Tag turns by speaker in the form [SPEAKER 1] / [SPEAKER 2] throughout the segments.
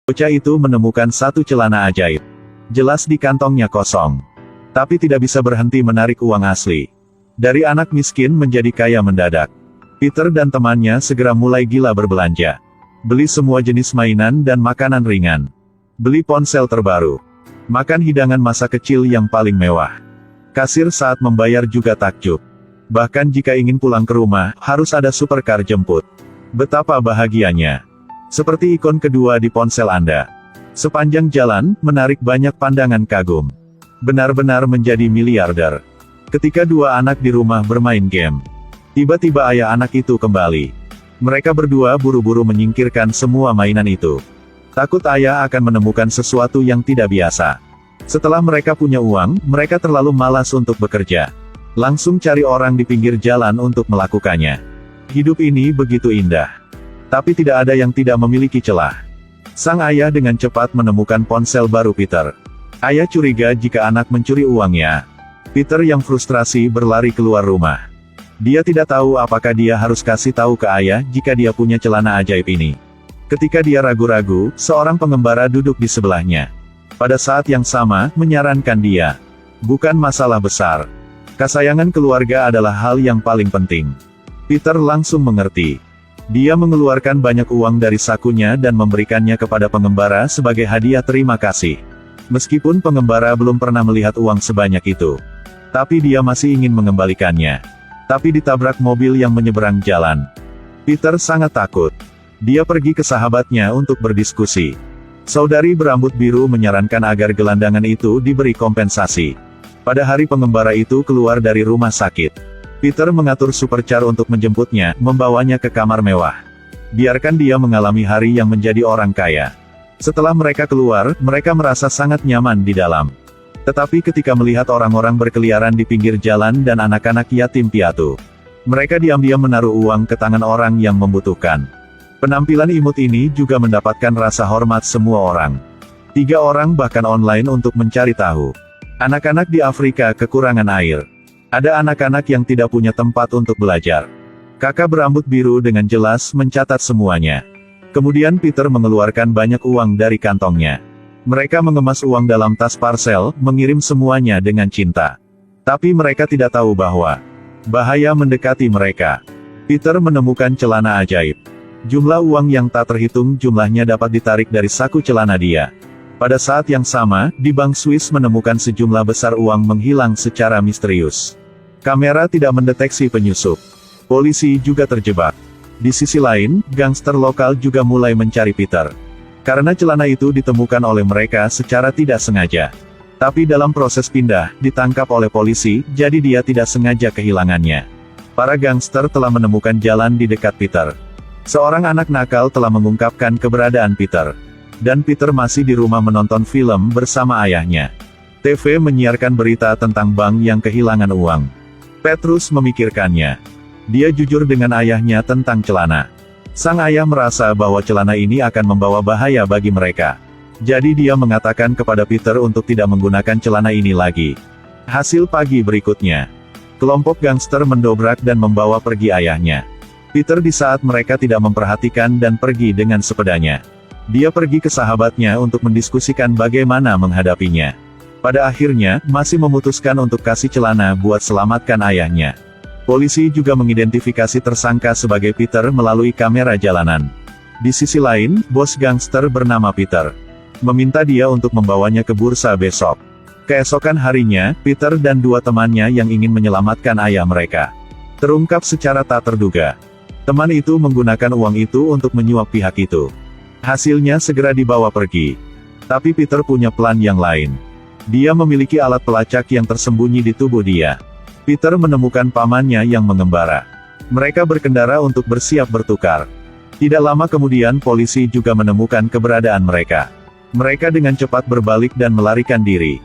[SPEAKER 1] Bocah itu menemukan satu celana ajaib. Jelas di kantongnya kosong. Tapi tidak bisa berhenti menarik uang asli. Dari anak miskin menjadi kaya mendadak. Peter dan temannya segera mulai gila berbelanja. Beli semua jenis mainan dan makanan ringan. Beli ponsel terbaru. Makan hidangan masa kecil yang paling mewah. Kasir saat membayar juga takjub. Bahkan jika ingin pulang ke rumah, harus ada supercar jemput. Betapa bahagianya. Seperti ikon kedua di ponsel Anda. Sepanjang jalan, menarik banyak pandangan kagum. Benar-benar menjadi miliarder. Ketika dua anak di rumah bermain game. Tiba-tiba ayah anak itu kembali. Mereka berdua buru-buru menyingkirkan semua mainan itu. Takut ayah akan menemukan sesuatu yang tidak biasa. Setelah mereka punya uang, mereka terlalu malas untuk bekerja. Langsung cari orang di pinggir jalan untuk melakukannya. Hidup ini begitu indah. Tapi tidak ada yang tidak memiliki celah. Sang ayah dengan cepat menemukan ponsel baru Peter. Ayah curiga jika anak mencuri uangnya. Peter yang frustrasi berlari keluar rumah. Dia tidak tahu apakah dia harus kasih tahu ke ayah jika dia punya celana ajaib ini. Ketika dia ragu-ragu, seorang pengembara duduk di sebelahnya. Pada saat yang sama, menyarankan dia. Bukan masalah besar. Kesayangan keluarga adalah hal yang paling penting. Peter langsung mengerti. Dia mengeluarkan banyak uang dari sakunya dan memberikannya kepada pengembara sebagai hadiah terima kasih. Meskipun pengembara belum pernah melihat uang sebanyak itu. Tapi dia masih ingin mengembalikannya. Tapi ditabrak mobil yang menyeberang jalan. Peter sangat takut. Dia pergi ke sahabatnya untuk berdiskusi. Saudari berambut biru menyarankan agar gelandangan itu diberi kompensasi. Pada hari pengembara itu keluar dari rumah sakit. Peter mengatur supercar untuk menjemputnya, membawanya ke kamar mewah. Biarkan dia mengalami hari yang menjadi orang kaya. Setelah mereka keluar, mereka merasa sangat nyaman di dalam. Tetapi ketika melihat orang-orang berkeliaran di pinggir jalan dan anak-anak yatim piatu, mereka diam-diam menaruh uang ke tangan orang yang membutuhkan. Penampilan imut ini juga mendapatkan rasa hormat semua orang. 3 orang bahkan online untuk mencari tahu. Anak-anak di Afrika kekurangan air. Ada anak-anak yang tidak punya tempat untuk belajar. Kakak berambut biru dengan jelas mencatat semuanya. Kemudian Peter mengeluarkan banyak uang dari kantongnya. Mereka mengemas uang dalam tas parcel, mengirim semuanya dengan cinta. Tapi mereka tidak tahu bahwa bahaya mendekati mereka. Peter menemukan celana ajaib. Jumlah uang yang tak terhitung jumlahnya dapat ditarik dari saku celana dia. Pada saat yang sama, di bank Swiss menemukan sejumlah besar uang menghilang secara misterius. Kamera tidak mendeteksi penyusup. Polisi juga terjebak. Di sisi lain, gangster lokal juga mulai mencari Peter. Karena celana itu ditemukan oleh mereka secara tidak sengaja. Tapi dalam proses pindah, ditangkap oleh polisi, jadi dia tidak sengaja kehilangannya. Para gangster telah menemukan jalan di dekat Peter. Seorang anak nakal telah mengungkapkan keberadaan Peter. Dan Peter masih di rumah menonton film bersama ayahnya. TV menyiarkan berita tentang bank yang kehilangan uang. Petrus memikirkannya. Dia jujur dengan ayahnya tentang celana. Sang ayah merasa bahwa celana ini akan membawa bahaya bagi mereka. Jadi dia mengatakan kepada Peter untuk tidak menggunakan celana ini lagi. Hasil pagi berikutnya. Kelompok gangster mendobrak dan membawa pergi ayahnya. Peter di saat mereka tidak memperhatikan dan pergi dengan sepedanya. Dia pergi ke sahabatnya untuk mendiskusikan bagaimana menghadapinya. Pada akhirnya, masih memutuskan untuk kasih celana buat selamatkan ayahnya. Polisi juga mengidentifikasi tersangka sebagai Peter melalui kamera jalanan. Di sisi lain, bos gangster bernama Peter meminta dia untuk membawanya ke bursa besok. Keesokan harinya, Peter dan 2 temannya yang ingin menyelamatkan ayah mereka terungkap secara tak terduga. Teman itu menggunakan uang itu untuk menyuap pihak itu. Hasilnya segera dibawa pergi. Tapi Peter punya plan yang lain. Dia memiliki alat pelacak yang tersembunyi di tubuh dia. Peter menemukan pamannya yang mengembara. Mereka berkendara untuk bersiap bertukar. Tidak lama kemudian polisi juga menemukan keberadaan mereka. Mereka dengan cepat berbalik dan melarikan diri.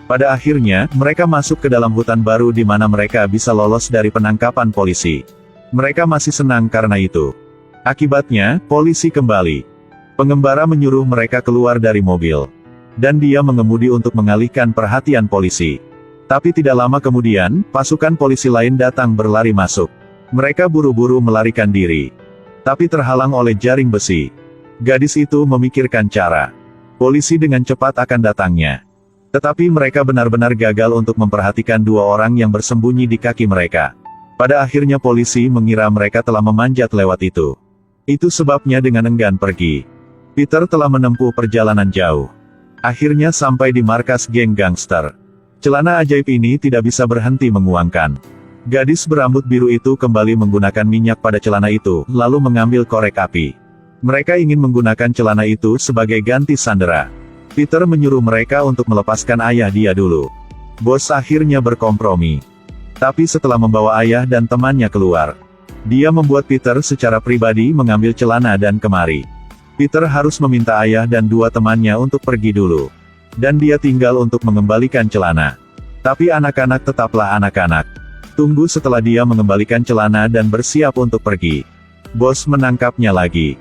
[SPEAKER 1] Pada akhirnya, mereka masuk ke dalam hutan baru di mana mereka bisa lolos dari penangkapan polisi. Mereka masih senang karena itu. Akibatnya, polisi kembali. Pengembara menyuruh mereka keluar dari mobil. Dan dia mengemudi untuk mengalihkan perhatian polisi. Tapi tidak lama kemudian, pasukan polisi lain datang berlari masuk. Mereka buru-buru melarikan diri. Tapi terhalang oleh jaring besi. Gadis itu memikirkan cara. Polisi dengan cepat akan datangnya. Tetapi mereka benar-benar gagal untuk memperhatikan dua orang yang bersembunyi di kaki mereka. Pada akhirnya polisi mengira mereka telah memanjat lewat itu. Itu sebabnya dengan enggan pergi. Peter telah menempuh perjalanan jauh. Akhirnya sampai di markas geng gangster. Celana ajaib ini tidak bisa berhenti menguangkan. Gadis berambut biru itu kembali menggunakan minyak pada celana itu, lalu mengambil korek api. Mereka ingin menggunakan celana itu sebagai ganti sandera. Peter menyuruh mereka untuk melepaskan ayah dia dulu. Bos akhirnya berkompromi. Tapi setelah membawa ayah dan temannya keluar, dia membuat Peter secara pribadi mengambil celana dan kemari. Peter harus meminta ayah dan dua temannya untuk pergi dulu. Dan dia tinggal untuk mengembalikan celana. Tapi anak-anak tetaplah anak-anak. Tunggu setelah dia mengembalikan celana dan bersiap untuk pergi. Bos menangkapnya lagi.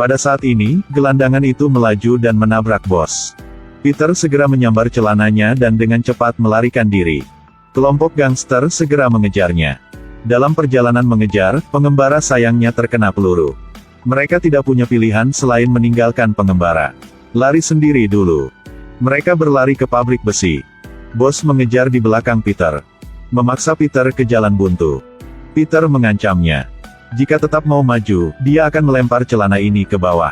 [SPEAKER 1] Pada saat ini, gelandangan itu melaju dan menabrak bos. Peter segera menyambar celananya dan dengan cepat melarikan diri. Kelompok gangster segera mengejarnya. Dalam perjalanan mengejar, pengembara sayangnya terkena peluru. Mereka tidak punya pilihan selain meninggalkan pengembara. Lari sendiri dulu. Mereka berlari ke pabrik besi. Bos mengejar di belakang Peter. Memaksa Peter ke jalan buntu. Peter mengancamnya. Jika tetap mau maju, dia akan melempar celana ini ke bawah.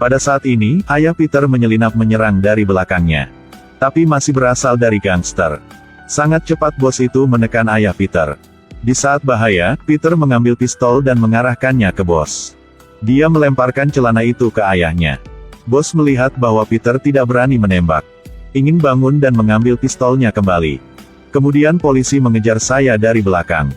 [SPEAKER 1] Pada saat ini, ayah Peter menyelinap menyerang dari belakangnya. Tapi masih berasal dari gangster. Sangat cepat bos itu menekan ayah Peter. Di saat bahaya, Peter mengambil pistol dan mengarahkannya ke bos. Dia melemparkan celana itu ke ayahnya. Bos melihat bahwa Peter tidak berani menembak. Ingin bangun dan mengambil pistolnya kembali. Kemudian polisi mengejar saya dari belakang.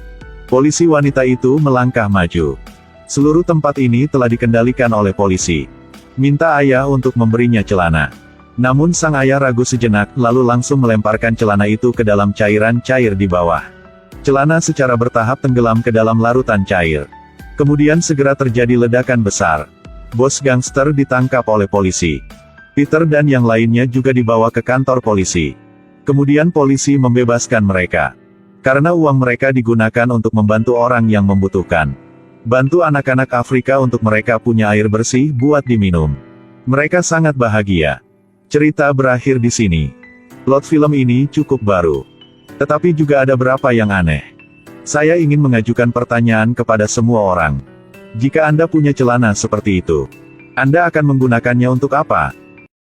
[SPEAKER 1] Polisi wanita itu melangkah maju. Seluruh tempat ini telah dikendalikan oleh polisi. Minta ayah untuk memberinya celana. Namun sang ayah ragu sejenak, lalu langsung melemparkan celana itu ke dalam cairan cair di bawah. Celana secara bertahap tenggelam ke dalam larutan cair. Kemudian segera terjadi ledakan besar. Bos gangster ditangkap oleh polisi. Peter dan yang lainnya juga dibawa ke kantor polisi. Kemudian polisi membebaskan mereka. Karena uang mereka digunakan untuk membantu orang yang membutuhkan. Bantu anak-anak Afrika untuk mereka punya air bersih buat diminum. Mereka sangat bahagia. Cerita berakhir di sini. Plot film ini cukup baru. Tetapi juga ada beberapa yang aneh. Saya ingin mengajukan pertanyaan kepada semua orang. Jika Anda punya celana seperti itu, Anda akan menggunakannya untuk apa?